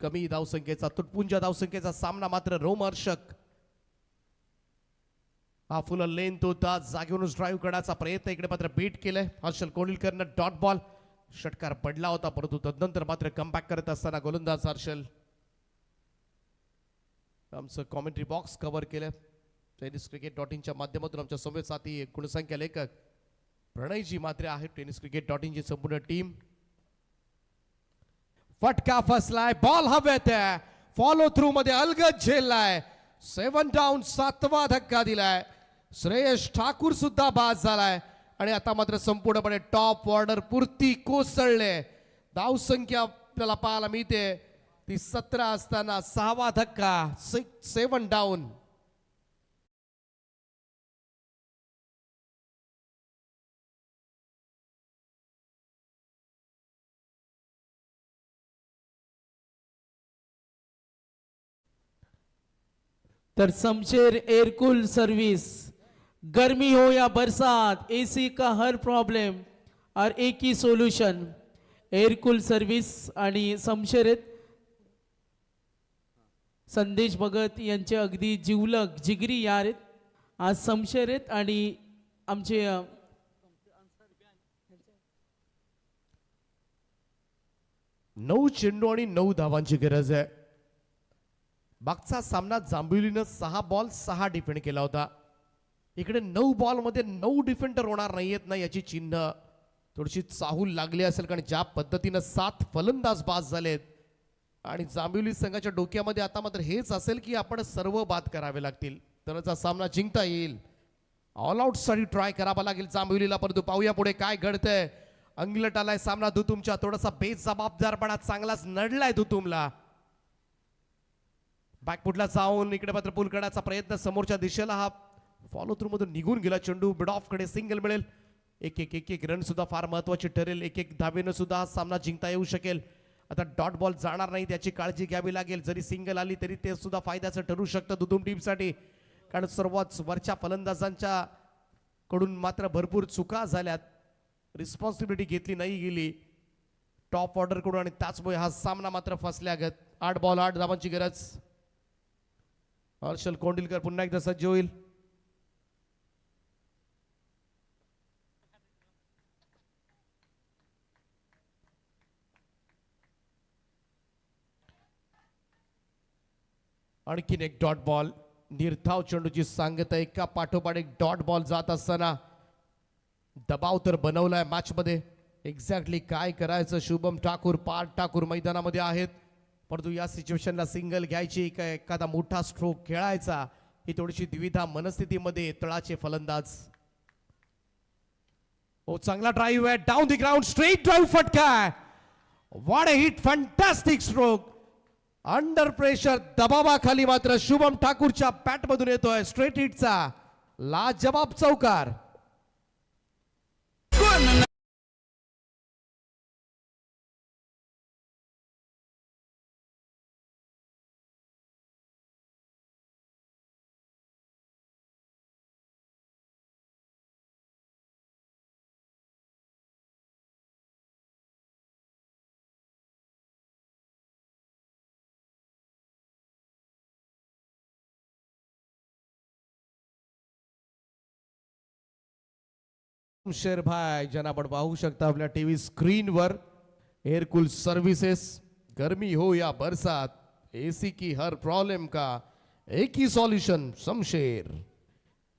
कमी धावसंख्येचा तुटपुंज धावसंख्येचा सामना मात्र रोमहर्षक. हा फुल लेंथ होता. जागेवरूनच ड्राईव्ह करण्याचा प्रयत्न इकडे मात्र बीट केलंय. हर्षल कोंडिलकरनं डॉट बॉल. षटकार पडला होता परंतु तदनंतर मात्र कमबॅक करत असताना गोलंदाज हर्षल आमचं कॉमेंट्री बॉक्स कव्हर केलं टेनिस क्रिकेट डॉट इनच्या माध्यमातून आमच्या संवेद साथी गुणसंख्या लेखक प्रणयजी मात्रे आहेत टेनिस क्रिकेट डॉट इनची संपूर्ण टीम. फटका फसलाय, बॉल हवेत आहे, फॉलो थ्रू मध्ये अलगद झेललाय, 7 डाऊन 7वा धक्का दिलाय. श्रेयस ठाकूर सुद्धा बाद झालाय आणि आता मात्र संपूर्णपणे टॉप ऑर्डर पुरती कोसळले. धावसंख्या आपल्याला पाहायला मिळते ती 17 असताना 6वा धक्का, 7 डाऊन.
तर शमशेर एयरकूल सर्विस, गर्मी हो या बरसात, एसी का हर प्रॉब्लेम और एक ही सोल्यूशन. एयरकूल सर्विस आणि शमशेर आहेत. संदेश भगत यांचे अगदी जिवलग जिगरी यार आहेत. आज शमशेर आहेत आणि आमचे
9 चेंडू आणि 9 धावांची गरज आहे. मागचा सामना जांभिवलीनं 6 बॉल 6 डिफेंड केला होता. इकडे 9 बॉल मध्ये 9 डिफेंडर होणार नाहीयेत ना, याची चिन्ह थोडीशी चाहूल लागली असेल. कारण ज्या पद्धतीनं 7 फलंदाज बाद झालेत आणि जांभिवली संघाच्या डोक्यामध्ये आता मात्र हेच असेल की आपण सर्व बाद करावे लागतील तरच हा सामना जिंकता येईल. ऑल आउट साठी ट्राय करावा लागेल जांभिवलीला. परंतु पाहूया पुढे काय घडतंय. अंगलट आलाय सामना दुतुमच्या, थोडासा बेजबाबदारपणा चांगलाच नडलाय दुतुमला. बॅकफुटला जाऊन इकडे मात्र पुल करण्याचा प्रयत्न समोरच्या दिशेला, हा फॉलो थ्रू मधून निघून गेला चेंडू. मिड ऑफ कडे सिंगल मिळेल. एक रन सुद्धा फार महत्वाची ठरेल. एक धावेनं सुद्धा हा सामना जिंकता येऊ शकेल. आता डॉट बॉल जाणार नाही त्याची काळजी घ्यावी लागेल. जरी सिंगल आली तरी ते सुद्धा फायद्याचं ठरू शकतं दुधुम टीमसाठी. कारण सर्वात वरच्या फलंदाजांच्या कडून मात्र भरपूर चुका झाल्यात, रिस्पॉन्सिबिलिटी घेतली नाही गेली टॉप ऑर्डर कडून आणि त्याचमुळे हा सामना मात्र फसल्यागत. 8 बॉल 8 धावांची गरज. हर्षल कोंडिलकर पुन्हा एकदा सज्ज होईल. आणखीन एक डॉट बॉल. निर्धाव चेंडूची सांगता एका पाठोपाठ एक डॉट बॉल जात असताना दबाव तर बनवलाय मॅच मध्ये. एक्झॅक्टली काय करायचं. शुभम ठाकूर, पार्थ ठाकूर मैदानामध्ये आहेत. परंतु या सिच्युएशनला सिंगल घ्यायची का एखादा मोठा स्ट्रोक खेळायचा ही थोडीशी द्विधा मनस्थितीमध्ये तळाचे फलंदाज. ओ चांगला ड्राईव्ह आहे. Down the ground straight drive फटका. What a hit, fantastic stroke. Under pressure दबावाखाली मात्र शुभम ठाकूरच्या बॅट मधून येतोय स्ट्रेट हिटचा लाजवाब चौकार. शेर भाई ज्यांना आपण पाहू शकता आपल्या टीव्ही स्क्रीनवर. एयरकूल सर्विसेस, गर्मी हो या बरसात, एसी की हर प्रॉब्लम का एक ही सॉल्यूशन शमशेर.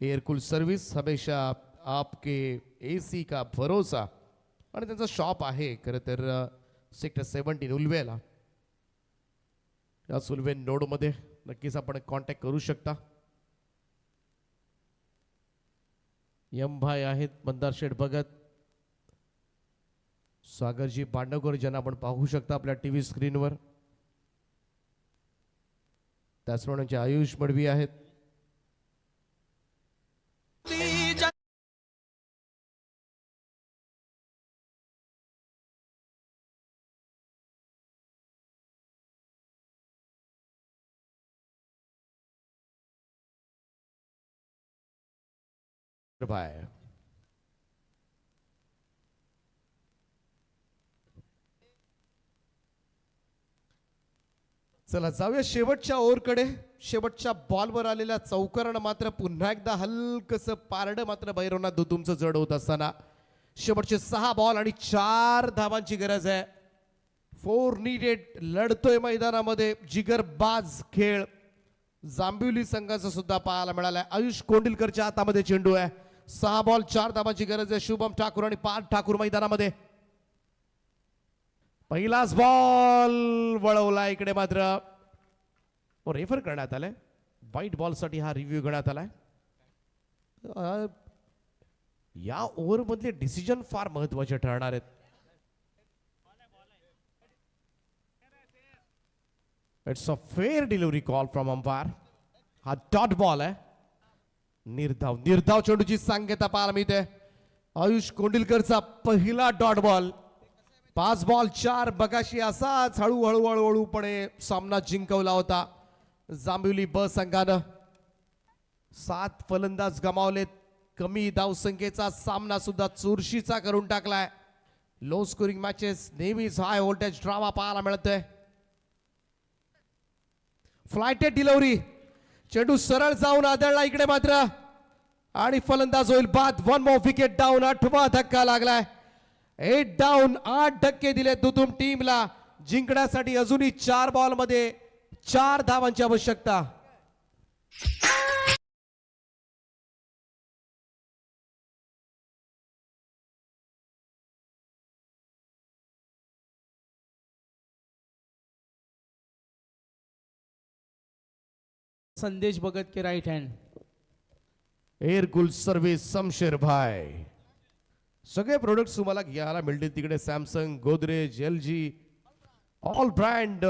एयरकूल सर्विस हमेशा आपके एसी का भरोसा. आणि त्यांचा शॉप आहे खरं तर सेक्टर 17 उलवेला. या उलवे नोड मध्ये नक्कीच आपण कॉन्टॅक्ट करू शकता. यम भाई आहेत, मंदार शेठ भगत, सागरजी पांडवकर ज्यांना आपण पाहू शकता आपल्या टीव्ही स्क्रीनवर. त्याचप्रमाणे आयुष मडवी आहेत. भाई चला जाऊया शेवटच्या ओव्हरकडे. शेवटच्या बॉलवर आलेल्या चौकारानं मात्र पुन्हा एकदा हलकसं पारडं मात्र भैरवनाथ दुतुमचं जड होत असताना शेवटचे 6 बॉल आणि 4 धावांची गरज आहे. 4 नीडेड. लढतोय मैदानामध्ये जिगरबाज खेळ. जांभिवली संघाचा सुद्धा पाहायला मिळालाय. आयुष कोंडिलकरच्या हातामध्ये चेंडू आहे. 6 बॉल 4 धावांची गरज आहे. शुभम ठाकूर आणि पार्थ ठाकूर मैदानामध्ये. पहिलाच बॉल वळवला इकडे मात्र रेफर करण्यात आलाय. व्हाईट बॉल साठी हा रिव्ह्यू घेण्यात आलाय. या ओव्हर मधले डिसिजन फार महत्वाचे ठरणार आहेत. It's a fair delivery call from umpire. हा डॉट बॉल आहे. निर्धाव चेंडूची सांगता पाहायला मिळते. आयुष कोंडिलकरचा पहिला डॉट बॉल. 5 बॉल 4 बगाशी असाच हळूहळूपणे सामना जिंकवला होता जांभिवली ब संघानं. 7 फलंदाज गमावलेत. कमी धावसंख्येचा सामना सुद्धा चुरशीचा करून टाकलाय. लो स्कोरिंग मॅचेस नेहमीच हाय व्होल्टेज ड्रामा पाहायला मिळतोय. Flighted delivery. चेंडू सरळ जाऊन आदळला इकडे मात्र आणि फलंदाज होईल बाद. 1 मोर विकेट डाऊन. 8वा धक्का लागलाय. 8 डाऊन. 8 धक्के दिले दुतुम टीमला. जिंकण्यासाठी अजूनही 4 बॉल मध्ये 4 धावांची आवश्यकता.
संदेश भगत के राइट हैंड.
एअरकूल सर्व्हिस शमशेर भाई. सगळे प्रोडक्ट्स तुम्हाला घ्यायला मिळतील तिकडे. Samsung, Godrej, LG, all brand.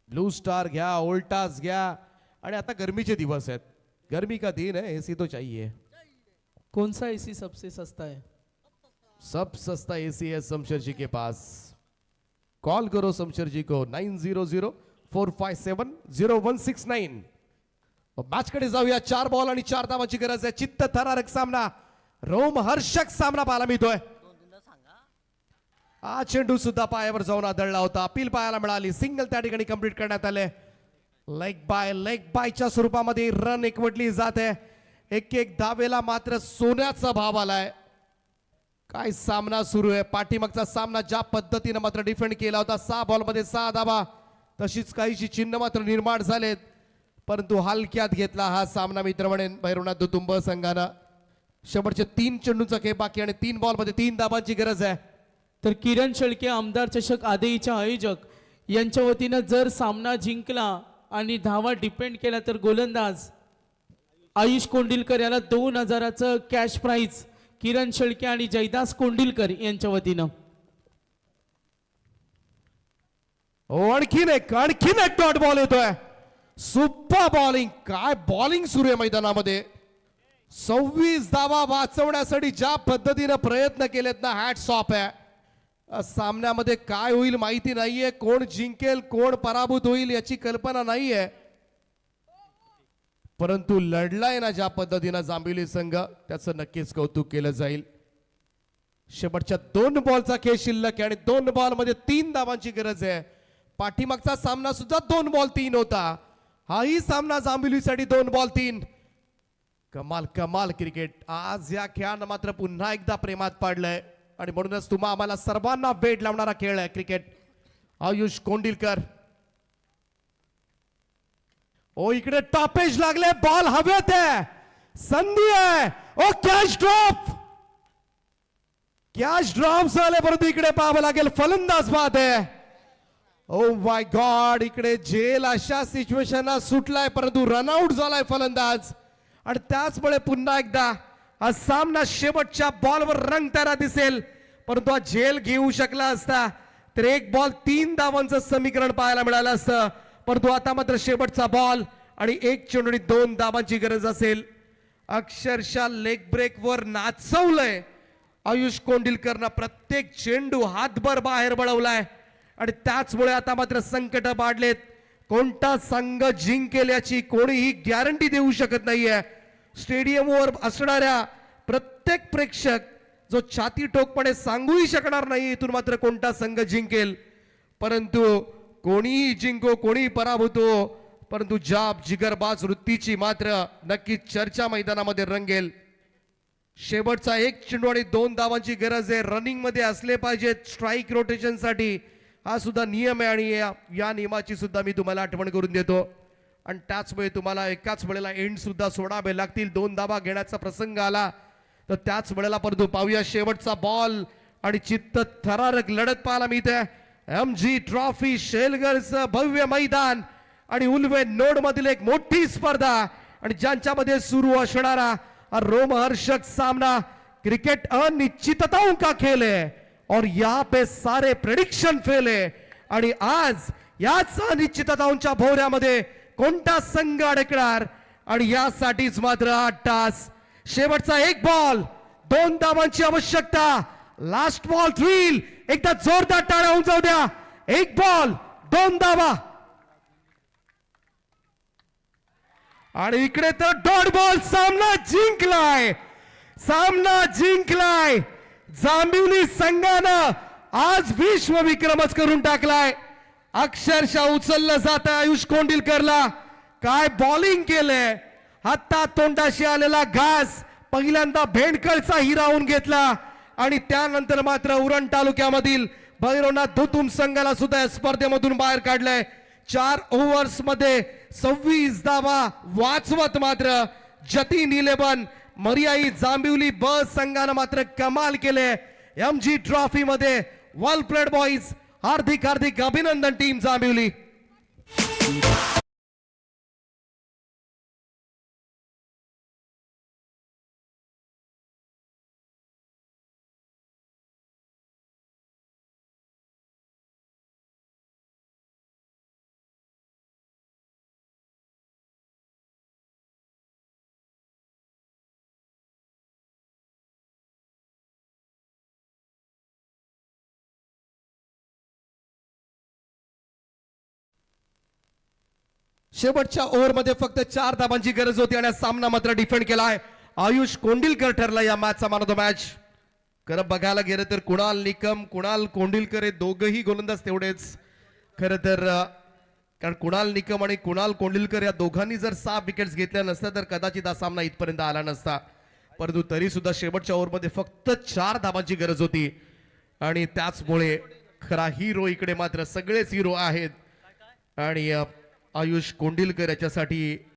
Blue star घ्या, ओल्टास घ्या. आणि आता गर्मीचे दिवस आहेत. गर्मी का दिन है, एसी तो चाहिए.
कौन सा एसी सबसे सस्ता है?
सब सस्ता एसी है शमशेर जी के पास. कॉल करो शमशेर जी को 9004570169. मॅच कडे जाऊया. 4 बॉल आणि 4 धावांची गरज आहे. चित्त थरारक सामना, रोमहर्षक सामना पाहायला मिळतोय. हा चेंडू सुद्धा पायावर जाऊन आदळला होता. अपील पाहायला मिळाली. सिंगल त्या ठिकाणी कंप्लीट करण्यात आले. लेग बायच्या स्वरूपामध्ये रन एकवटली जाते. एक धावेला मात्र सोन्याचा भाव आलाय. काय सामना सुरू आहे. पाठीमागचा सामना ज्या पद्धतीने मात्र डिफेंड केला होता. 6 बॉल मध्ये 6 धावा, तशीच काहीशी चिन्ह मात्र निर्माण झालेत. परंतु हलक्यात घेतला हा सामना मित्र म्हणेन भैरवनाथ दुतुंब संघानं. शेवटचे 3 चेंडूंचा खेळ बाकी आणि 3 बॉल मध्ये 3 धावांची गरज आहे.
तर किरण शेळके आमदार चषक आदेईच्या आयोजक यांच्या वतीनं जर सामना जिंकला आणि धावा डिपेंड केला तर गोलंदाज आयुष कोंडिलकर याला 2000चं कॅश प्राइज किरण शेळके आणि जयदास कोंडिलकर यांच्या वतीनं.
आणखीन एक डॉट बॉल येतोय. Super bowling. काय बॉलिंग सुरू आहे मैदानामध्ये. 26 धावा वाचवण्यासाठी ज्या पद्धतीने प्रयत्न केलेत ना, हॅट्स ऑफ आहे. सामन्यामध्ये काय होईल माहिती नाहीये. कोण जिंकेल कोण पराभूत होईल याची कल्पना नाहीये. परंतु लढलाय ना ज्या पद्धतीनं जांभिवली संघ, त्याचं नक्कीच कौतुक केलं जाईल. शेवटच्या 2 बॉलचा खेळ शिल्लक आहे आणि 2 बॉल मध्ये 3 धावांची गरज आहे. पाठीमागचा सामना सुद्धा 2 बॉल 3 होता. हाही सामना जांभिवलीसाठी 2 बॉल 3. कमाल क्रिकेट. आज या खेळानं मात्र पुन्हा एकदा प्रेमात पाडलंय आणि म्हणूनच तुम्हा आम्हाला सर्वांना वेड लावणारा खेळ आहे क्रिकेट. आयुष कोंडिलकर. ओ इकडे टॉपेज लागले. बॉल हवेत आहे. संधी आहे. ओ कॅच ड्रॉप झाले. परंतु इकडे पाहावं लागेल फलंदाज बाद आहे. Oh my God. इकडे झेल अशा सिच्युएशनला सुटलाय परंतु रनआउट झालाय फलंदाज. आणि त्याचमुळे पुन्हा एकदा हा सामना शेवटच्या बॉलवर रंगताना दिसेल. परंतु हा झेल घेऊ शकला असता तर 1 बॉल 3 धावांचं समीकरण पाहायला मिळालं असतं. परंतु आता मात्र शेवटचा बॉल आणि 1 चेंडू आणि 2 धावांची गरज असेल. अक्षरशः लेग ब्रेकवर नाचवलंय आयुष कोंडिलकरनं. प्रत्येक चेंडू हातभर बाहेर बळवलाय आणि त्याचमुळे आता मात्र संकट वाढलेत. कोणता संघ जिंकेल याची कोणीही गॅरंटी देऊ शकत नाहीये. स्टेडियमवर असणाऱ्या प्रत्येक प्रेक्षक जो छाती ठोकपणे सांगूही शकणार नाही इथून मात्र कोणता संघ जिंकेल. परंतु कोणीही जिंको कोणीही पराभूत हो, परंतु जाब जिगरबाज वृत्तीची मात्र नक्कीच चर्चा मैदानामध्ये रंगेल. शेवटचा 1 चेंडू आणि 2 धावांची गरज आहे. रनिंग मध्ये असले पाहिजेत स्ट्राईक रोटेशन साठी. हा सुद्धा नियम आहे आणि या नियमाची सुद्धा मी तुम्हाला आठवण करून देतो. आणि त्याचमुळे तुम्हाला एकाच वेळेला एंड सुद्धा सोडावे लागतील. 2 धावा घेण्याचा प्रसंग आला तर त्याच वेळेला परंतु पाहूया शेवटचा बॉल आणि चित्त थरारक लढत पाहायला मिळते. MG ट्रॉफी शेलगरचं भव्य मैदान आणि उल्वे नोड मधील एक मोठी स्पर्धा आणि ज्यांच्यामध्ये सुरू असणारा रोमहर्षक सामना. क्रिकेट अनिश्चितताओं का खेल है और यहाँ पे सारे प्रेडिक्शन फेल है. आणि आज याच अनिश्चितताओंच्या भोवऱ्यामध्ये कोणता संघ अडकणार आणि यासाठीच मात्र 8 तास. शेवटचा एक बॉल, 2 धावांची आवश्यकता. Last ball thrill. एकदा जोरदार टाळ्या होऊन जाऊ द्या. एक बॉल 2 धावा आणि इकडे तर डॉट बॉल. सामना जिंकलाय, सामना जिंकलाय. जांभिवली संघानं आज विश्व विक्रमच करून टाकलाय. अक्षरशः उचललं जात आयुष कोंडिलकरला. काय बॉलिंग केलंय. हाता तोंडाशी आलेला घास पहिल्यांदा भेंडकळचा हिरावून घेतला आणि त्यानंतर मात्र उरण तालुक्यामधील भैरवनाथ धुतुम संघाला सुद्धा या स्पर्धेमधून बाहेर काढलंय. 4 ओव्हर्स मध्ये 26 धावा वाचवत मात्र जतीन 11 मर्याई जांभिवली ब संघानं मात्र कमाल केले. MG ट्रॉफी मध्ये वेल प्लेड बॉईज. हार्दिक हार्दिक अभिनंदन टीम जांभिवली. शेवटच्या ओव्हरमध्ये फक्त 4 धावांची गरज होती आणि सामना मात्र डिफेंड केलाय. आयुष कोंडिलकर ठरला या मॅचचा मॅन ऑफ द मॅच. खरं बघायला गेलं तर कुणाल निकम, कुणाल कोंडिलकर हे दोघही गोलंदाज तेवढेच खरं तर कारण कुणाल निकम आणि कुणाल कोंडिलकर या दोघांनी जर 6 विकेट्स घेतल्या नसत्या तर कदाचित हा सामना इथपर्यंत आला नसता. परंतु तरी सुद्धा शेवटच्या ओव्हरमध्ये फक्त 4 धावांची गरज होती आणि त्याचमुळे खरा हिरो इकडे मात्र सगळेच हिरो आहेत आणि आयुष कोंडिलकर याच्यासाठी